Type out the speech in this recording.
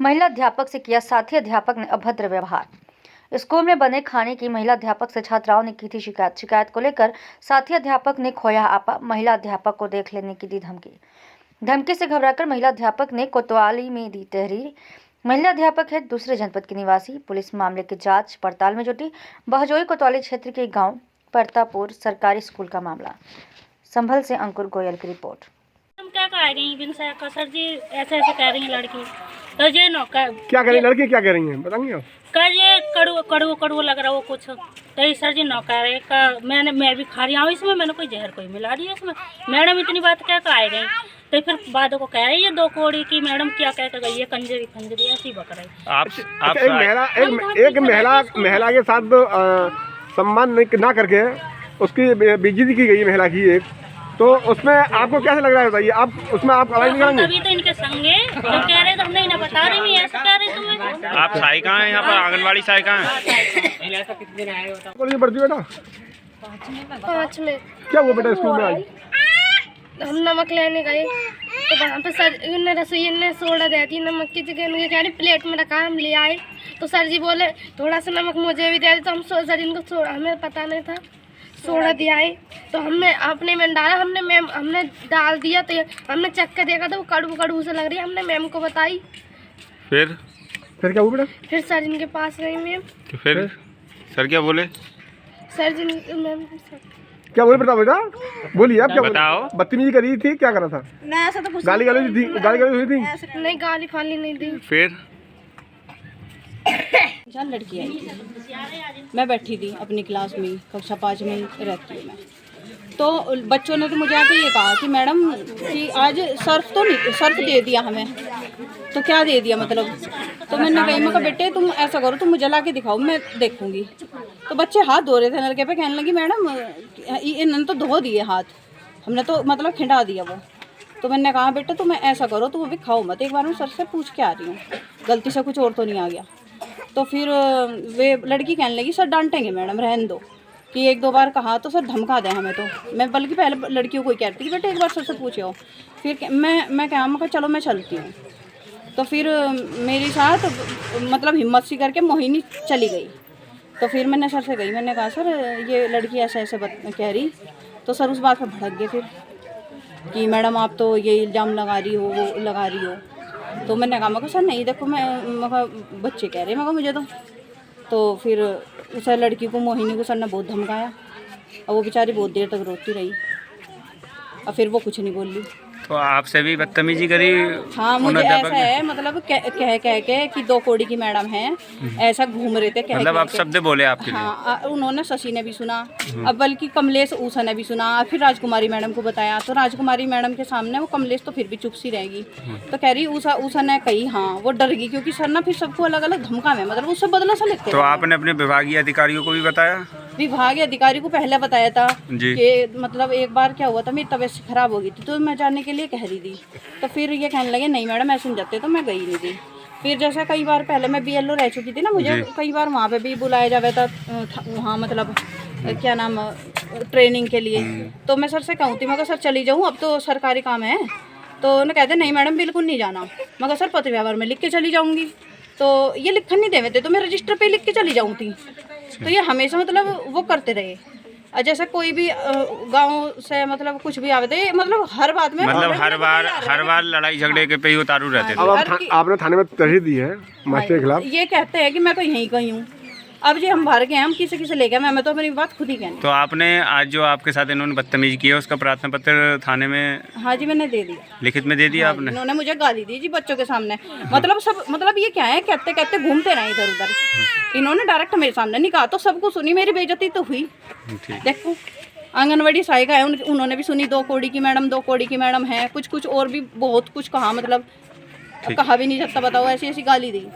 महिला अध्यापक से किया साथी अध्यापक ने अभद्र व्यवहार। स्कूल में बने खाने की महिला अध्यापक से छात्राओं ने की थी शिकायत को लेकर साथी अध्यापक ने खोया आपा। महिला अध्यापक को देख लेने की दी धमकी से घबराकर महिला अध्यापक ने कोतवाली में दी तहरीर। महिला अध्यापक है दूसरे जनपद की निवासी। पुलिस मामले की जांच पड़ताल में जुटी। बहजोई कोतवाली क्षेत्र के गांव परतापुर सरकारी स्कूल का मामला। संभल से अंकुर गोयल की रिपोर्ट। हम क्या कह रही हैं सर जी, ऐसे ऐसे कह रही हैं लड़की, तो ये नौका क्या कह रही लड़की, क्या कह रही हैं बताएंगे आप? कह ये कड़ू लग रहा वो कुछ, तो ये सर जी नौका है का मैं भी खा रही हूँ इसमें, मैंने कोई जहर कोई मिला रही है इसमें। मैडम इतनी बात क्या कह रही, तो फिर बाद को कह रही है 2 कोड़ी की मैडम क्या कह के गई है, कंजरी ऐसी बक रही। एक महिला के साथ सम्मान ना करके उसकी बेइज्जती की गई महिला की एक, तो उसमें आपको कैसे लग रहा है बताइए? आप उसमें आप अलाइन करेंगे? अभी तो इनके संगे तो कह रहे, तो हमने इन्हें बता रही है, ऐसे कह रहे तुम्हें। आप साई कहाँ हैं? यहाँ पर आंगनवाड़ी साई कहाँ है? पढ़ती बेटा 5 में। क्या हुआ बेटा स्कूल में आज? हम नमक लेने गए तो वहाँ पे सर ने रसोई ने सोडा दे दी नमक की जगह, उनके कह रही प्लेट में रखा, हम ले आए तो सर जी बोले थोड़ा सा नमक मुझे भी दे दे, तो हम सर इनको सोडा, हमें पता नहीं था, सोडा दिया है तो हमने अपने में डाला, हमने डाल दिया, तो हमने चख के देखा तो वो कड़ू से लग रही है, हमने मैम को बताई। फिर क्या हुआ बेटा? फिर सर जिनके पास गई मैम, तो फिर सर क्या बोले? सर जिन मैम क्या बोले बेटा? बोलिए आप, क्या बताओ। बदतमीजी करी थी, क्या करा था? मैं ऐसा तो कुछ गाली हुई थी? नहीं, गाली फाली नहीं दी। फिर जहाँ लड़की आई थी, मैं बैठी थी अपनी क्लास में, कक्षा 5 में रहती हूँ मैं, तो बच्चों ने तो मुझे आके ये कहा कि मैडम कि आज सर्फ दे दिया हमें, तो क्या दे दिया मतलब? तो मैंने कही, मैं कहा बेटे तुम ऐसा करो, तुम मुझे ला के दिखाओ, मैं देखूंगी। तो बच्चे हाथ धो रहे थे नलके पे, कहने लगी मैडम इन्होंने तो धो दिए हाथ, हमने तो मतलब खिंडा दिया वो। तो मैंने कहा बेटे तुम ऐसा करो, तुम अभी खाओ मत, एक बार मैं सर से पूछ के आ रही हूँ, गलती से कुछ और तो नहीं आ गया। तो फिर वे लड़की कहने लगी सर डांटेंगे मैडम, रहने दो, कि 1-2 बार कहा तो सर धमका दें हमें। तो मैं बल्कि पहले लड़कियों को ही कहती कि बेटे एक बार सर से पूछो। फिर मैं कहा चलो मैं चलती हूँ। तो फिर मेरे साथ मतलब हिम्मत सी करके मोहिनी चली गई। तो फिर मैंने सर से गई, मैंने कहा सर ये लड़की ऐसे ऐसे कह रही, तो सर उस बात पर भड़क गए फिर कि मैडम आप तो ये इल्ज़ाम लगा रही हो, वो लगा रही हो। तो मैंने कहा सर नहीं देखो, मैं बच्चे कह रहे मुझे तो फिर उस लड़की को, मोहिनी को सर ने बहुत धमकाया और वो बेचारी बहुत देर तक रोती रही और फिर वो कुछ नहीं बोली। तो आपसे भी बदतमीजी करी? हाँ, मुझे ऐसा है मतलब कह के कि 2 कोड़ी की मैडम है, ऐसा घूम रहे थे मतलब आप शब्द बोले आपके लिए? हाँ, उन्होंने शशि ने भी सुना, अब बल्कि कमलेश ऊषा ने भी सुना, फिर राजकुमारी मैडम को बताया, तो राजकुमारी मैडम के सामने वो कमलेश तो फिर भी चुप सी रहेगी। तो कह रही ऊषा ने कही, हाँ वो डर गई क्योंकि सर ना फिर सबको अलग अलग धमका में, मतलब उससे बदला सा लेते। तो आपने अपने विभागीय अधिकारियों को भी बताया? विभागीय अधिकारी को पहले बताया था जी। कि मतलब एक बार क्या हुआ था, मेरी तबीयत खराब हो गई थी तो मैं जाने के लिए कह रही थी। तो फिर ये कहने लगे नहीं मैडम ऐसे नहीं जाते, तो मैं गई नहीं थी। फिर जैसा कई बार पहले मैं BLO रह चुकी थी ना, मुझे कई बार वहाँ पे भी बुलाया जाता था वहाँ मतलब क्या नाम ट्रेनिंग के लिए। तो मैं सर से कहूँ थी, मैं कहा सर चली जाऊँ, अब तो सरकारी काम है। तो उन्हें कहते नहीं मैडम बिल्कुल नहीं जाना। मैं कहा सर पत्र व्यवहार में लिख के चली जाऊँगी, तो ये लिखन नहीं देते, तो मैं रजिस्टर पे लिख के चली जाऊँ थी। तो ये हमेशा मतलब वो करते रहे, जैसे कोई भी गांव से मतलब कुछ भी आवे थे, मतलब हर बात में, मतलब हर बार लड़ाई झगड़े के पे ही उतारू रहते थे। अब आपने थाने में तहरीर दी है मास्टर के खिलाफ? ये कहते हैं कि मैं तो यहीं कहीं हूँ। अब जी हम बाहर गए, हम किसे ले गए, मैं तो अपनी बात खुद ही कहनी। तो आपने आज जो आपके साथ इन्होंने बदतमीजी की है उसका प्रार्थना पत्र थाने में? हाँ जी मैंने दे दिया, लिखित में दे दिया आपने? इन्होंने मुझे गाली दी जी बच्चों के सामने, मतलब सब मतलब ये क्या है, कहते कहते घूमते रहे इधर उधर। इन्होंने डायरेक्ट मेरे सामने नहीं कहा, तो सबको सुनी, मेरी बेइज्जती तो हुई। देखो आंगनवाड़ी सहायिका है, उन्होंने भी सुनी, 2 कोड़ी की मैडम है, कुछ और भी बहुत कुछ कहा, मतलब कहा भी नहीं सकता, बताओ ऐसी गाली दी।